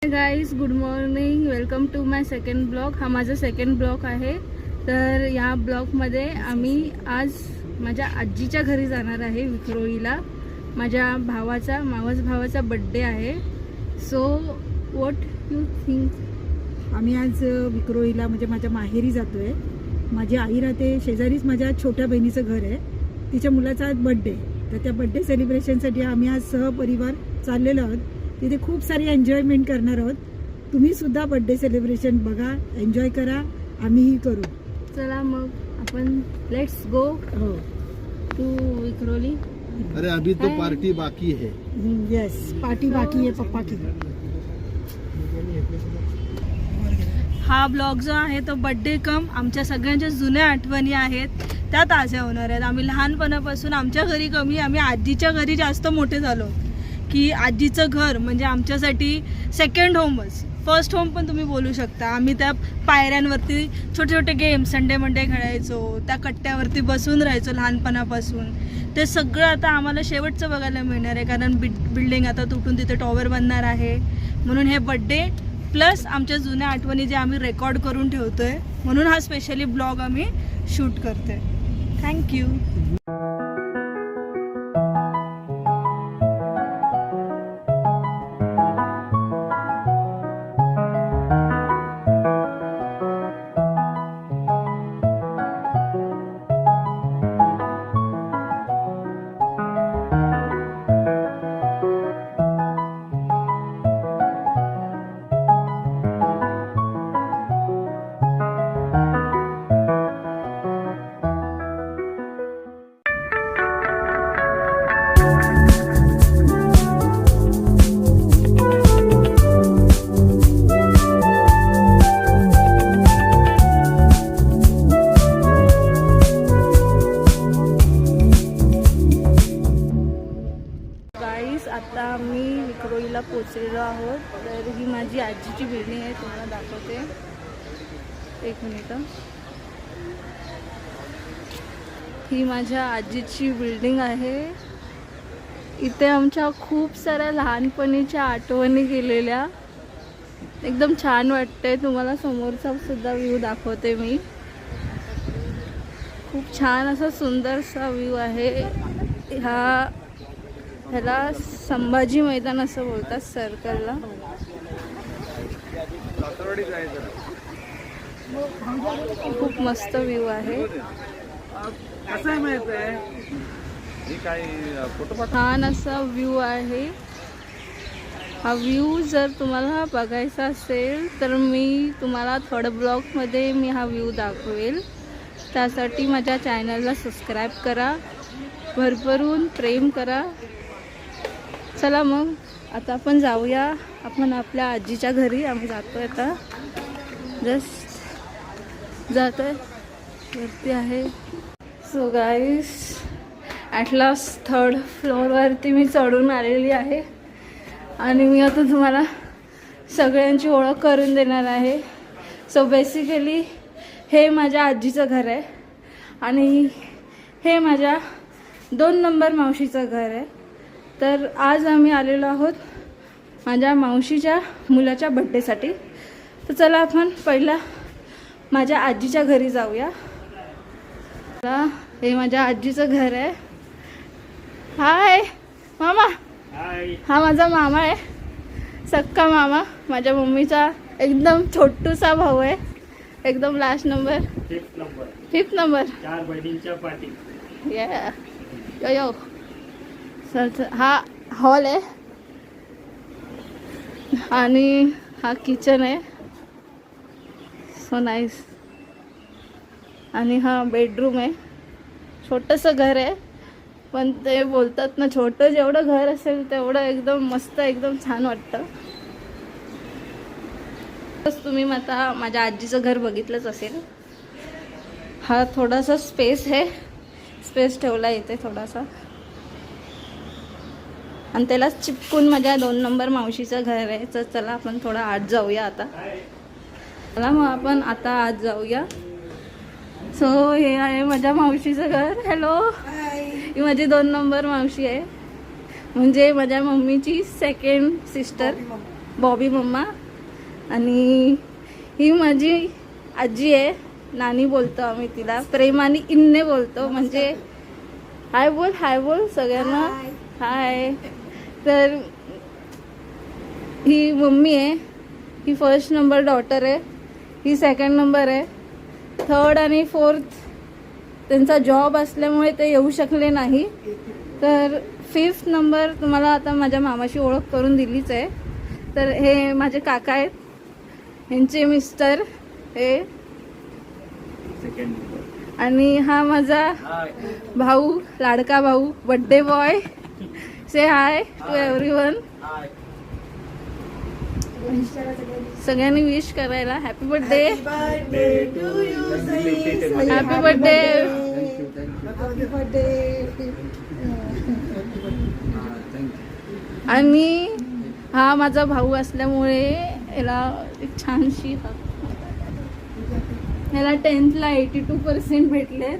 Guys good morning, welcome to my second blog. हा माझा second blog आहे. तर या ब्लॉगमध्ये आम्ही आज माझ्या आजीच्या घरी जाणार आहे विक्रोळीला. माझ्या मावस भावाचा बड्डे आहे. So what you think? आम्ही आज विक्रोळीला म्हणजे माझ्या माहेरी जातोय. माझी आई राहते शेजारीच, माझ्या छोट्या बहिणीचं घर आहे. तिच्या मुलाचा आज बड्डे, तर त्या बड्डे सेलिब्रेशनसाठी आम्ही आज सहपरिवार चाललेलो आहोत. तिथे खूप सारी एन्जॉयमेंट करणार आहोत. तुम्ही सुद्धा बड्डे सेलिब्रेशन बघा, एन्जॉय करा, आम्हीही करू. चला मग आपण लेट्स गो हो. टू विक्रोली. अरे अभी तो पार्टी बाकी है. येस, पार्टी बाकी आहे पप्पा की. हा ब्लॉग जो आहे तो बड्डे कम आमच्या सगळ्यांच्या जुन्या आठवणी आहेत त्या ताज्या होणार आहेत. आम्ही लहानपणापासून आमच्या घरी कमी, आम्ही आजीच्या घरी जास्त मोठे झालो की आजीचं घर म्हणजे आमच्यासाठी सेकंड होमच, फर्स्ट होम पण तुम्ही बोलू शकता. आम्ही त्या पायऱ्यांवरती छोटे छोटे गेम संडे मंडे खेळायचो, त्या कट्ट्यावरती बसून राहायचो लहानपणापासून. ते सगळं आता आम्हाला शेवटचं बघायला मिळणार आहे, कारण बिल्डिंग आता तुटून तिथे टॉवर बनणार आहे. म्हणून हे बड्डे प्लस आमच्या जुन्या आठवणी जे आम्ही रेकॉर्ड करून ठेवतोय, म्हणून हा स्पेशली ब्लॉग आम्ही शूट करतोय. थँक्यू. आता आम्ही विक्रोळीला पोचलेलो आहोत. तर ही माझी आजीची बिल्डिंग आहे, तुम्हाला दाखवते. एक मिनिट. ही माझ्या आजीची बिल्डिंग आहे. इथे आमच्या खूप साऱ्या लहानपणीच्या आठवणी गेलेल्या. एकदम छान वाटतंय. तुम्हाला समोरचा सुद्धा व्ह्यू दाखवते मी. खूप छान असा सुंदरसा व्ह्यू आहे. ह्याला संभाजी मैदान असं बोलतात, सर्कलला. खूप मस्त व्ह्यू आहे. छान असा व्ह्यू आहे. हा व्ह्यू जर तुम्हाला बघायचा असेल तर मी तुम्हाला थर्ड ब्लॉगमध्ये मी हा व्ह्यू दाखवेल. त्यासाठी माझ्या चॅनलला सबस्क्राईब करा, भरभरून प्रेम करा. चला मग आता आपण जाऊया. आपण आपल्या आजीच्या घरी आम्ही जातोय. आता जस्ट जातोय, वरती आहे. So guys, at last third फ्लोअरवरती मी चढून आलेली आहे आणि मी आता तुम्हाला सगळ्यांची ओळख करून देणार आहे. सो बेसिकली हे माझ्या आजीचं घर आहे आणि हे माझ्या 2 नंबर मावशीचं घर आहे. तर आज आम्ही आलेलो आहोत माझ्या मावशीच्या मुलाच्या बड्डेसाठी. तर चला आपण पहिला माझ्या आजीच्या घरी जाऊया. हे माझ्या आजीचं घर आहे. हाय मामा. हा माझा मामा आहे, सक्का मामा. माझ्या मम्मीचा एकदम छोटूसा भाऊ आहे, एकदम लास्ट नंबर, फिफ्थ नंबर. 4 बहिणींच्या पाठी. यो यो. हा हॉल आहे आणि हा किचन आहे. So nice. आणि हा बेडरूम आहे. छोटंसं घर आहे, पण ते बोलतात ना, छोटं जेवढं घर असेल तेवढं एकदम मस्त, एकदम छान वाटतं. तुम्ही आता माझ्या आजीचं घर बघितलंच असेल. हा थोडासा स्पेस आहे, स्पेस ठेवला इथे थोडासा. आणि त्याला चिपकून माझ्या 2 नंबर मावशीचं घर आहे. तर चला आपण थोडा आत जाऊया आता. चला मग आपण आता आत जाऊया. सो हे आहे माझ्या मावशीचं घर. हॅलो. ही माझी 2 नंबर मावशी आहे, म्हणजे माझ्या मम्मीची सेकंड सिस्टर. बॉबी मम्मा. आणि ही माझी आजी आहे, नानी बोलतो आम्ही तिला, प्रेमाने इन्ने बोलतो. म्हणजे हाय बोल सगळ्यांना हाय. तर ही मम्मी आहे, ही 1st नंबर डॉटर आहे, ही 2nd नंबर आहे. 3rd आणि 4th त्यांचा जॉब असल्यामुळे ते येऊ शकले नाही. तर 5th नंबर तुम्हाला आता माझ्या मामाशी ओळख करून दिलीच आहे. तर हे माझे काका आहेत, ह्यांचे मिस्टर हे, आणि हा माझा भाऊ, लाडका भाऊ, birthday boy. Say hi to everyone. सगळ्यांनी विश करायला हॅपी बर्थडे, हॅपी बर्थडे. आणि हा माझा भाऊ असल्यामुळे याला एक छानशी, ह्याला 10th ला 82% भेटले.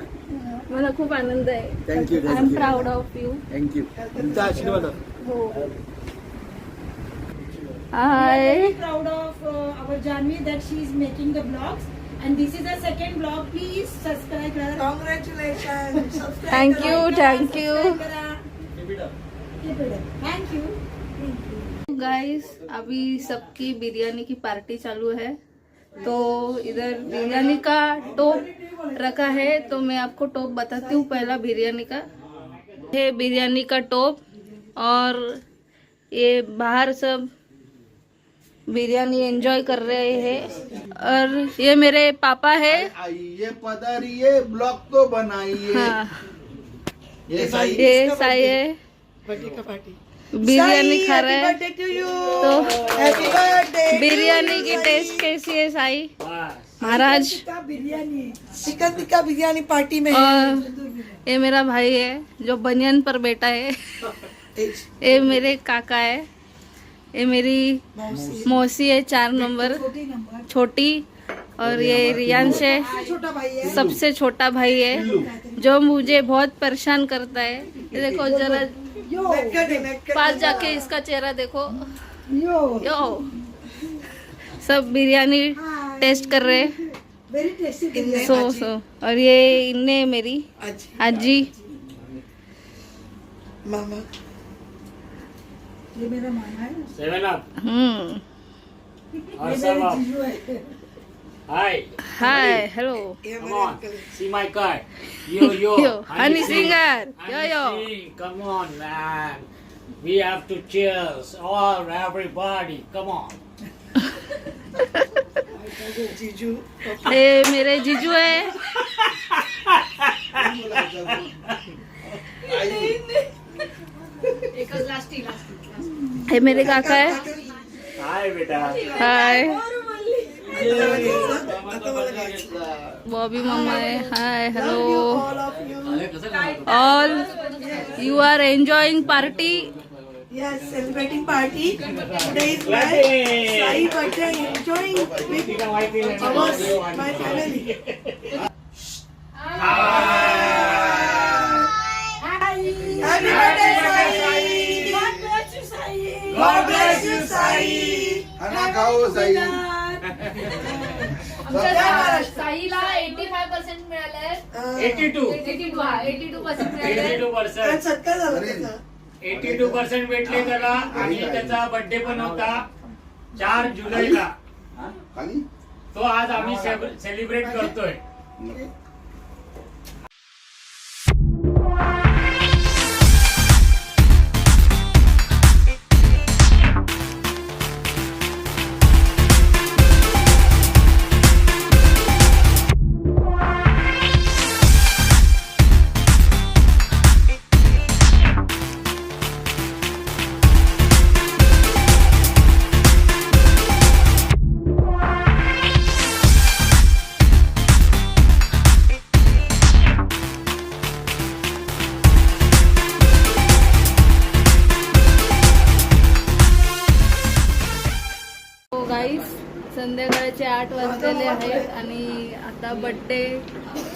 मला खूप आनंद आहे. Thank you. I am proud of you. Thank you. तुमचा आशीर्वाद. हो. हाय. Proud of our Janvi that she is making the vlogs and this is the second vlog. Please subscribe her. Congratulations. Thank you. Thank you. Guys, अभी सबकी बिरयानी की party चालू है. तो इधर बिरयानी का टोप रखा है, तो मैं आपको टोप बताती हूँ. पहला बिरयानी का है, बिरयानी का टोप. और ये बाहर सब बिरयानी एंजॉय कर रहे हैं. और ये मेरे पापा है. आइए पधारिए, ब्लॉग तो बनाइए. हाँ, ये ये साई है, बिरयानी खा रहे हैं. तो बिरयानी की टेस्ट कैसी है साई महाराज? बिरयानी, चिकन टिक्का बिरयानी पार्टी में. और ये मेरा भाई है जो बनियान पर बैठा है. ये मेरे काका है. ये मेरी मौसी है, 4 नंबर छोटी. और ये रियांश है, छोटा भाई है. सबसे छोटा भाई है, जो मुझे बहुत परेशान करता है. ये देखो जरा पास जाके इसका चेहरा देखो. यो सब बिरयानी टेस्ट कर रहे हैं. Very tasty. सो और ये इन्ने मेरी आजी. मामा, ये मेरा मामा है. 7 up. ये मेरे जीजू है. Hi. Hi hello Come on. See my car. Yo. Honey singer. Honey yo Sing. Come on, man. We have to cheers. All everybody. Come on. जीजू. ये मेरे जीजू है. ये मेरे काका है. Hi, beta. हाय. बॉबी मम्मा है. Hi hello all. You are enjoying party. Yes, celebrating party. Today is my Sai birthday. Enjoying with my family. Happy birthday, Sai. God bless you, Sai. God bless you, Sai. खाना खाओ साई. साईला 85% मिळालंय. 82. 82% मिळालंय. 82%. सत्कार झाला त्याचा. 82% भेटले त्याला. आणि त्याचा बर्थडे पण होता 4 जुलैला. खाली तो आज आम्ही सेलिब्रेट करतोय. संध्याकाळचे 8 वाजलेले आहेत आणि आता बर्थडे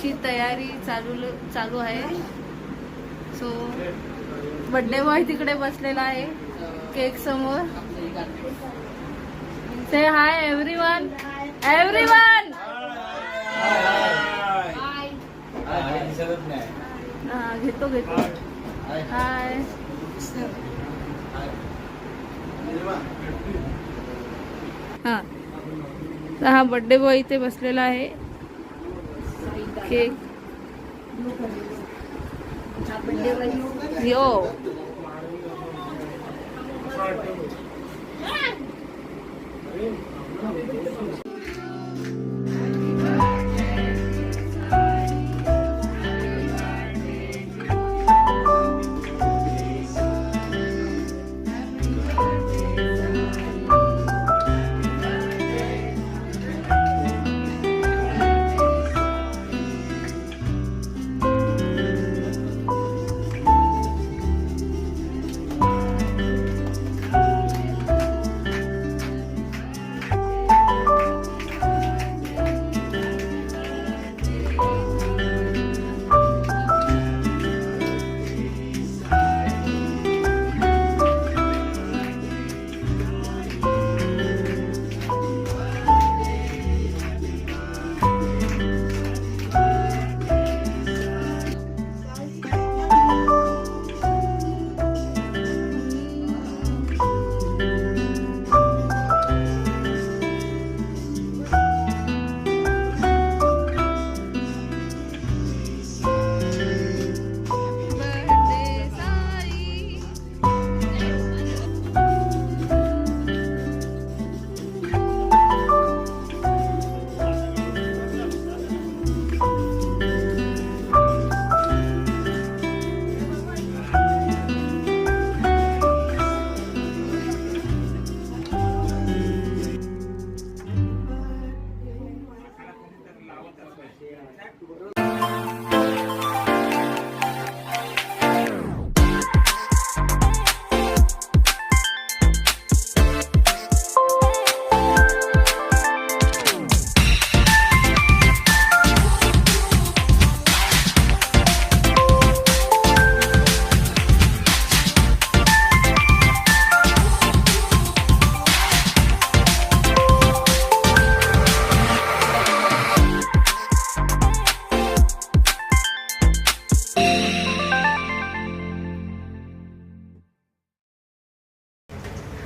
ची तयारी चालू आहे. सो बर्थडे बॉय तिकडे बसलेला आहे केक समोर. से हाय एव्हरीवन. एव्हरीवन घेतो हाय. हा तर हा बर्थडे बॉय इथे बसलेला आहे. केक यो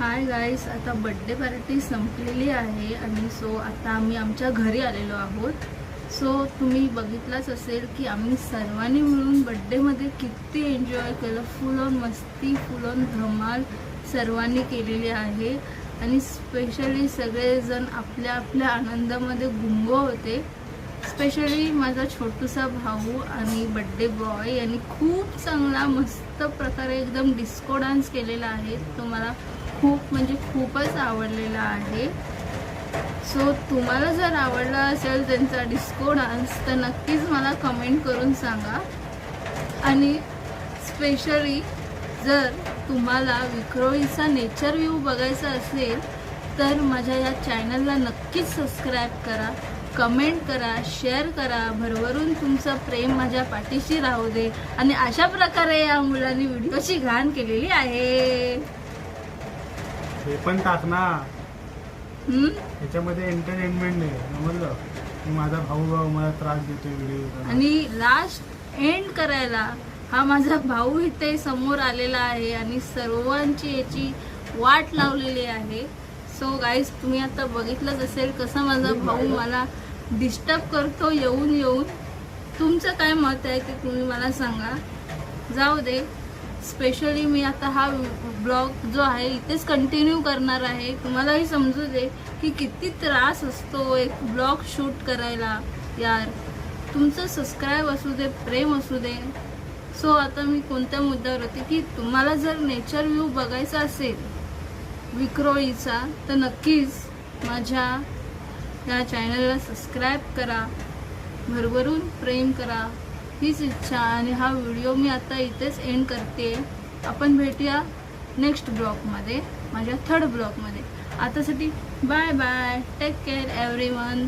हाय गाईस, आता बड्डे पार्टी संपलेली आहे आणि सो आता आम्ही आमच्या घरी आलेलो आहोत. सो तुम्ही बघितलंच असेल की आम्ही सर्वांनी मिळून बड्डेमध्ये किती एन्जॉय केलं. फुल ऑन मस्ती, फुल ऑन धमाल सर्वांनी केलेली आहे आणि स्पेशली सगळेजण आपल्या आपल्या आनंदामध्ये गुंग होते. स्पेशली माझा छोटूसा भाऊ आणि बड्डे बॉय यांनी खूप चांगला मस्त प्रकारे एकदम डिस्को डान्स केलेला आहे. तो मला खूप म्हणजे खूपच आवडलेला आहे. सो तुम्हाला जर आवडला असेल त्यांचा डिस्को डान्स तर नक्कीच मला कमेंट करून सांगा. आणि स्पेशली जर तुम्हाला विक्रोळीचा नेचर व्ह्यू बघायचा असेल तर माझ्या या चॅनलला नक्कीच सबस्क्राईब करा, कमेंट करा, शेअर करा. भरभरून तुमचं प्रेम माझ्या पाठीशी राहू दे. आणि अशा प्रकारे या मुलांनी व्हिडिओची घाण केलेली आहे. हे पण टाक ना, त्याच्यामध्ये एंटरटेनमेंट नाही समजलं. माझा भाऊ मला त्रास देतोय व्हिडिओ. आणि लास्ट एंड करायला हा माझा भाऊ इथे समोर आलेला आहे आणि सर्वांची याची वाट लावलेली आहे. सो गाईज, तुम्ही आता बघितलंच असेल कसा माझा भाऊ मला डिस्टर्ब करतो येऊन येऊन. तुमचं काय मत आहे ते तुम्ही मला सांगा. जाऊ दे, स्पेशली मी आता हा ब्लॉग जो आहे इथेच कंटिन्यू करणार आहे. तुम्हालाही समजू दे की किती त्रास असतो एक ब्लॉग शूट करायला. यार, तुमचं सबस्क्राईब असू दे, प्रेम असू दे. सो आता मी कोणत्या मुद्द्यावर होते की तुम्हाला जर नेचर व्ह्यू बघायचा असेल विक्रोळीचा तर नक्कीच माझ्या या चॅनलला सबस्क्राईब करा, भरभरून प्रेम करा, हीच इच्छा. आणि हा व्हिडिओ मी आता इथेच एंड करते. आपण भेटूया नेक्स्ट ब्लॉगमध्ये, माझ्या थर्ड ब्लॉगमध्ये. आतासाठी bye bye, take care everyone.